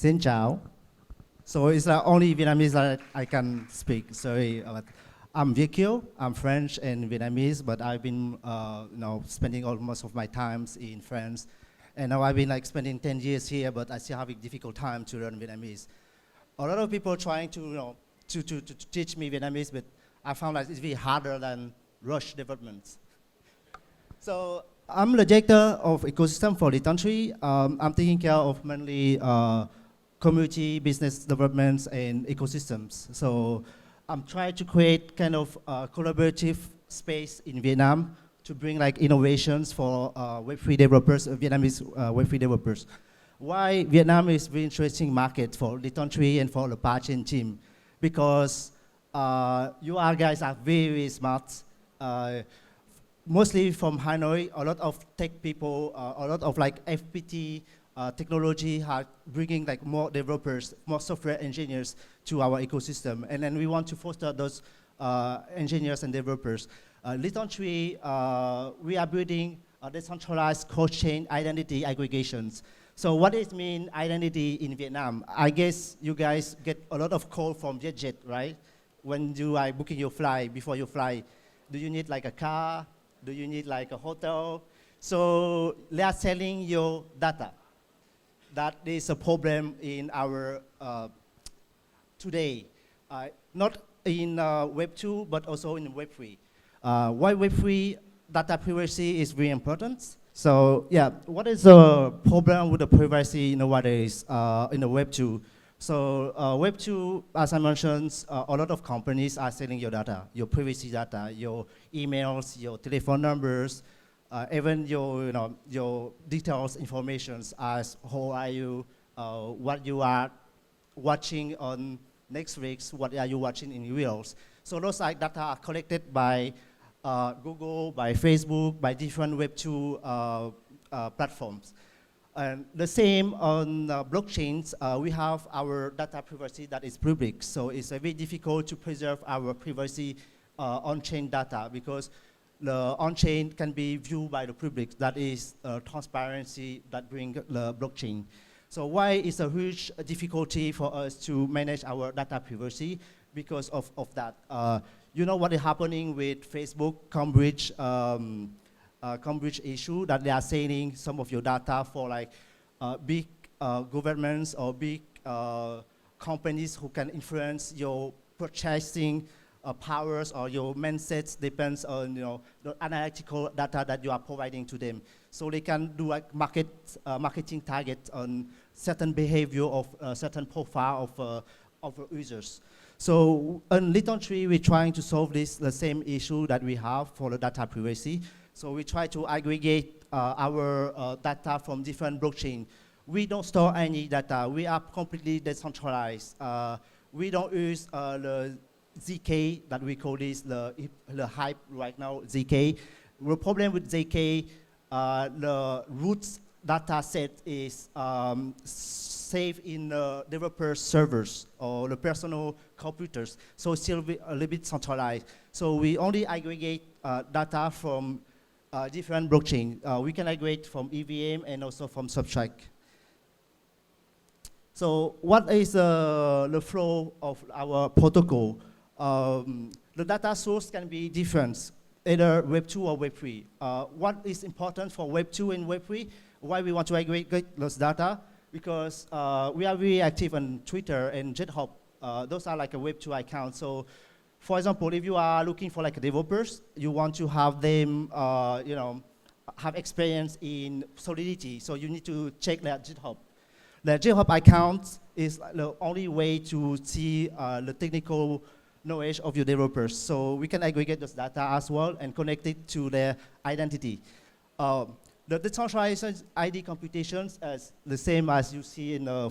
Xin chào. So it's only Vietnamese that I can speak. Sorry, but I'm Vietkiel. I'm French and Vietnamese, but I've been, spending most of my times in France, and now I've been spending 10 years here, but I still have a difficult time to learn Vietnamese. A lot of people trying to, to teach me Vietnamese, but I found that it's really harder than rush development. So I'm the director of ecosystem for Litentry. I'm taking care of mainly community, business developments, and ecosystems. So I'm trying to create kind of collaborative space in Vietnam to bring innovations for Web3 developers, Vietnamese Web3 developers. Why Vietnam is very interesting market for Litentry and for the blockchain team? Because you guys are very smart. Mostly from Hanoi, a lot of tech people, a lot of FPT technology are bringing more developers, more software engineers to our ecosystem. And then we want to foster those engineers and developers. Litentry, we are building decentralized cross-chain identity aggregations. So what does it mean identity in Vietnam? I guess you guys get a lot of call from JetJet, right? When you are booking your flight, before you fly, do you need a car? Do you need a hotel? So they are selling your data. That is a problem in our today, not in Web 2, but also in Web 3. Why Web 3 data privacy is very important? So yeah, what is the problem with the privacy nowadays in the Web 2? So Web 2, as I mentioned, a lot of companies are selling your data, your privacy data, your emails, your telephone numbers, even your details, informations as who are you, what you are watching on Netflix, what are you watching in Reels. So those data are collected by Google, by Facebook, by different Web 2 platforms. And the same on blockchains, we have our data privacy that is public. So it's very difficult to preserve our privacy on-chain data because the on-chain can be viewed by the public. That is transparency that brings the blockchain. So why is a huge difficulty for us to manage our data privacy? Because of that. You know what is happening with Facebook, Cambridge issue that they are selling some of your data for big governments or big companies who can influence your purchasing powers or your mindsets depends on the analytical data that you are providing to them. So they can do marketing target on certain behavior of certain profile of users. So on Litentry, we're trying to solve the same issue that we have for the data privacy. So we try to aggregate our data from different blockchain. We don't store any data. We are completely decentralized. We don't use the ZK that we call this, the hype right now, ZK. The problem with ZK, the roots data set is saved in the developer servers or the personal computers. So it's still a little bit centralized. So we only aggregate data from different blockchain. We can aggregate from EVM and also from Subtract. So what is the flow of our protocol? The data source can be different, either Web 2 or Web 3. What is important for Web 2 and Web 3? Why we want to aggregate those data? Because we are very active on Twitter and GitHub. Those are a Web 2 account. So for example, if you are looking for developers, you want to have them, have experience in Solidity. So you need to check their GitHub. The GitHub account is the only way to see the technical knowledge of your developers. So we can aggregate this data as well and connect it to their identity. The decentralized ID computations is the same as you see in the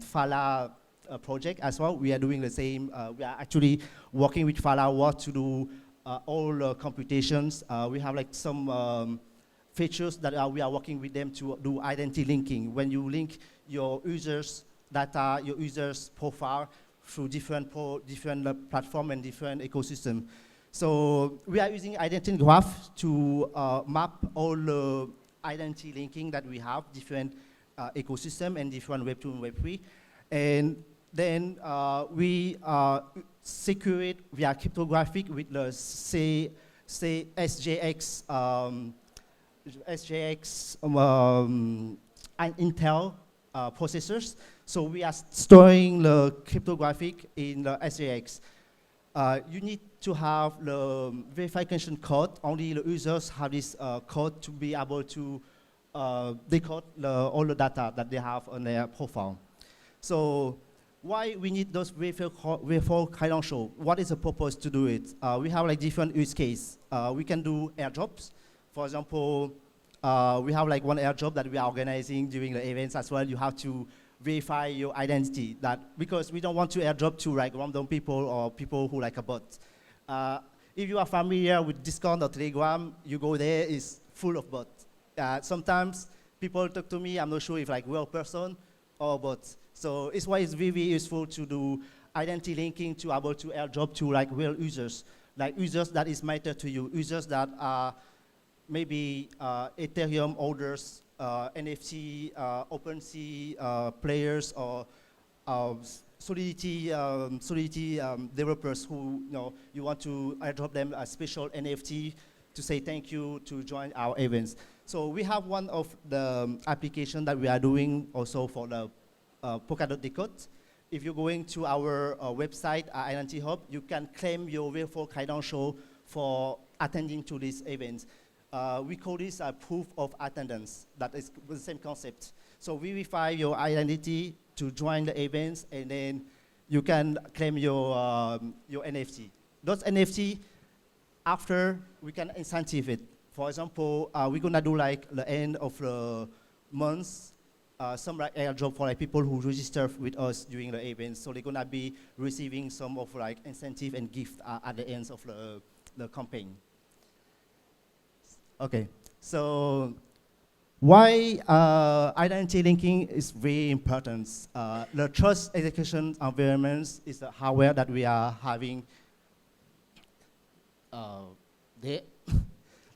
Fala project as well. We are doing the same. We are actually working with Fala to do all the computations. We have some features that we are working with them to do identity linking. When you link your users' data, your users' profile through different platform and different ecosystem. So we are using identity graph to map all the identity linking that we have, different ecosystem and different Web2 and Web3. And then we secure it via cryptographic with the say SJX, and Intel processors. So we are storing the cryptographic in the SJX. You need to have the verification code. Only the users have this code to be able to decode all the data that they have on their profile. So why we need those verifiable credentials? What is the purpose to do it? We have like different use cases. We can do airdrops. For example, we have like one airdrop that we are organizing during the events as well. You have to verify your identity, that because we don't want to airdrop to like random people or people who like a bot. If you are familiar with Discord or Telegram, you go there, it's full of bots. Sometimes people talk to me, I'm not sure if like real person or bots. So it's why it's very useful to do identity linking to able to airdrop to like real users, like users that is matter to you, users that are maybe Ethereum holders, NFT, OpenSea players, or Solidity developers who you want to airdrop them a special NFT to say thank you to join our events. So we have one of the application that we are doing also for the Polkadot Decoded. If you're going to our website, Identity Hub, you can claim your verifiable credential for attending to these events. We call this a proof of attendance. That is the same concept. So we verify your identity to join the events, and then you can claim your NFT. Those NFT, after we can incentive it. For example, we're gonna do like the end of the month, some like airdrop for like people who register with us during the events. So they're gonna be receiving some of like incentive and gift at the end of the campaign. Okay, so why identity linking is very important. The trust execution environments is the hardware that we are having there.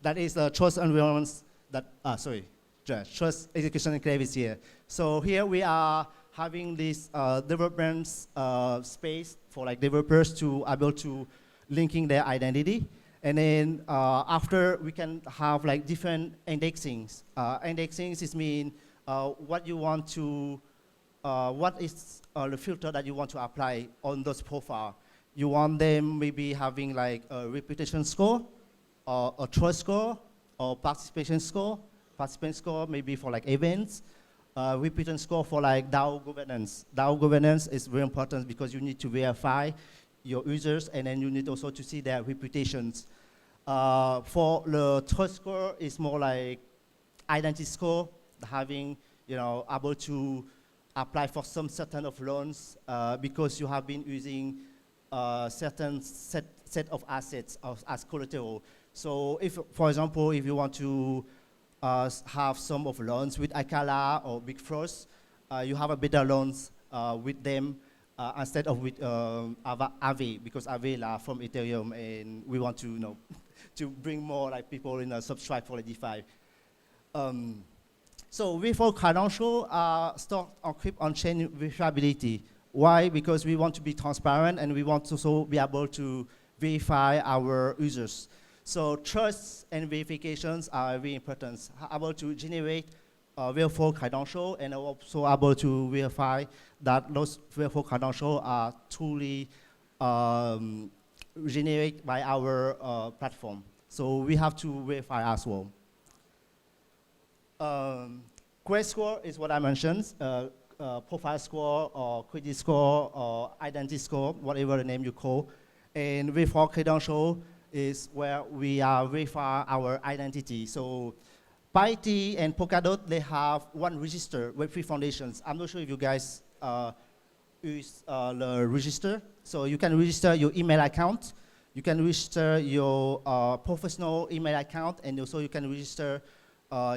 That is the trust environments that, trust execution enclave is here. So here we are having this development space for like developers to able to linking their identity. And then after we can have like different indexings. Indexings is mean what you want to, what is the filter that you want to apply on those profile. You want them maybe having like a reputation score, or a trust score, or participation score. Participant score maybe for like events. Reputation score for like DAO governance. DAO governance is very important because you need to verify your users, and then you need also to see their reputations. For the trust score, it's more like identity score, having able to apply for some certain of loans because you have been using certain set of assets as collateral. So if, for example, if you want to have some of loans with Akala or Big Frost, you have a better loans with them instead of with Aave, because Aave are from Ethereum, and we want to to bring more like people in a substrate for the DeFi. So verifiable credential stored encrypt on-chain verifiability. Why? Because we want to be transparent, and we want to also be able to verify our users. So trust and verifications are very important. Able to generate verifiable credential, and also able to verify that those verifiable credentials are truly generated by our platform. So we have to verify as well. Credit score is what I mentioned. Profile score, or credit score, or identity score, whatever the name you call. And verifiable credential is where we verify our identity. So PyT and Polkadot, they have one register, Web3 Foundations. I'm not sure if you guys use the register. So you can register your email account. You can register your professional email account, and also you can register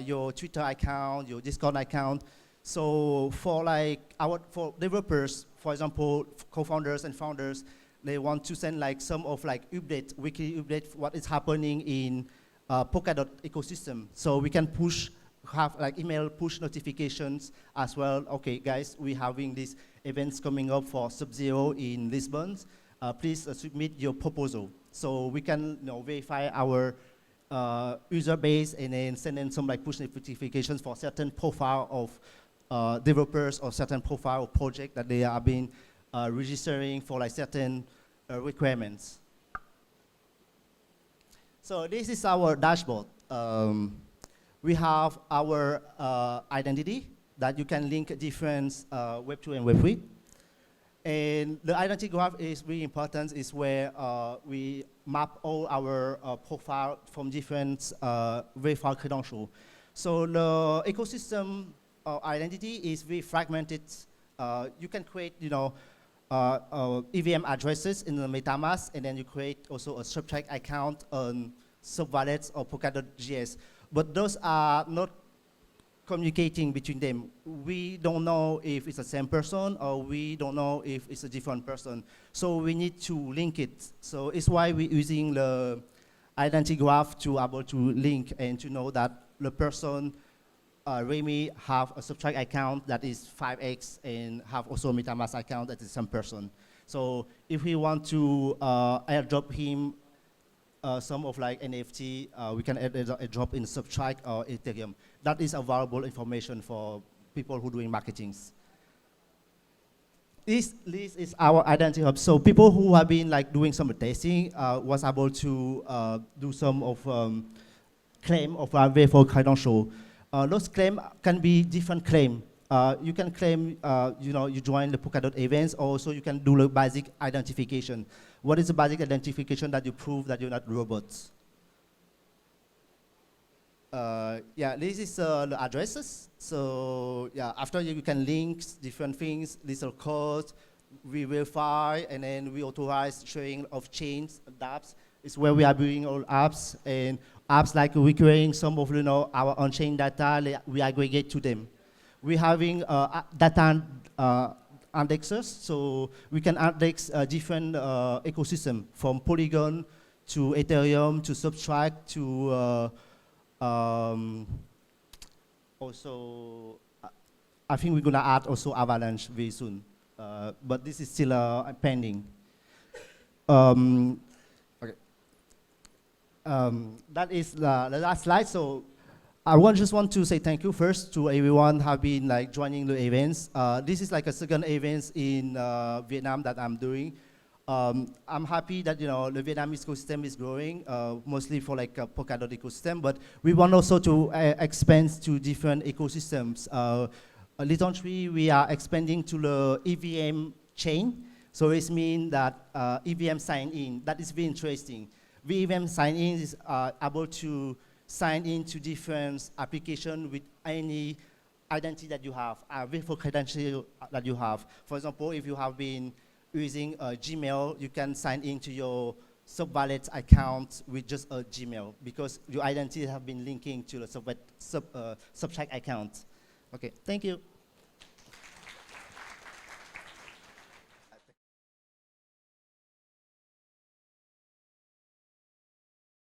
your Twitter account, your Discord account. So for for developers, for example, co-founders and founders, they want to send like some of like update, weekly update, what is happening in Polkadot ecosystem. So we can push have like email push notifications as well. Okay, guys, we're having these events coming up for Sub-Zero in Lisbon. Please submit your proposal. So we can verify our user base and then send in some like push notifications for certain profile of developers or certain profile of project that they are being registering for like certain requirements. So this is our dashboard. We have our identity that you can link different Web2 and Web3. And the identity graph is really important. Is where we map all our profile from different verified credentials. So the ecosystem identity is very fragmented. You can create, EVM addresses in the MetaMask, and then you create also a subtract account on SubWallet or Polkadot.js. But those are not communicating between them. We don't know if it's the same person, or we don't know if it's a different person. So we need to link it. So it's why we're using the identity graph to able to link and to know that the person, Remy, have a subtract account that is 5x and have also a MetaMask account that is some person. So if we want to airdrop him some of like NFT, we can add a drop in Subtract or Ethereum. That is available information for people who are doing marketings. This is our identity hub. So people who have been like doing some testing was able to do some of claim of our verified credential. Those claims can be different claim. You can claim, you join the Polkadot events. Also, you can do the basic identification. What is the basic identification that you prove that you're not robots? Yeah, this is the addresses. So yeah, after you can link different things, little codes, we verify, and then we authorize sharing of chains, dApps. It's where we are building all apps, and apps like we're creating some of our on-chain data, we aggregate to them. We're having data indexers, so we can index different ecosystem from Polygon to Ethereum to Subtract to also, I think we're gonna add also Avalanche very soon, but this is still pending. Okay. That is the last slide. So I just want to say thank you first to everyone who have been like joining the events. This is like a second event in Vietnam that I'm doing. I'm happy that the Vietnamese ecosystem is growing, mostly for like a Polkadot ecosystem, but we want also to expand to different ecosystems. Litentry, we are expanding to the EVM chain, so it means that EVM sign-in, that is very interesting. EVM sign-in is able to sign into different applications with any identity that you have, a verified credential that you have. For example, if you have been using Gmail, you can sign into your SubWallet account with just a Gmail because your identity have been linking to the Subtract account. Okay, thank you.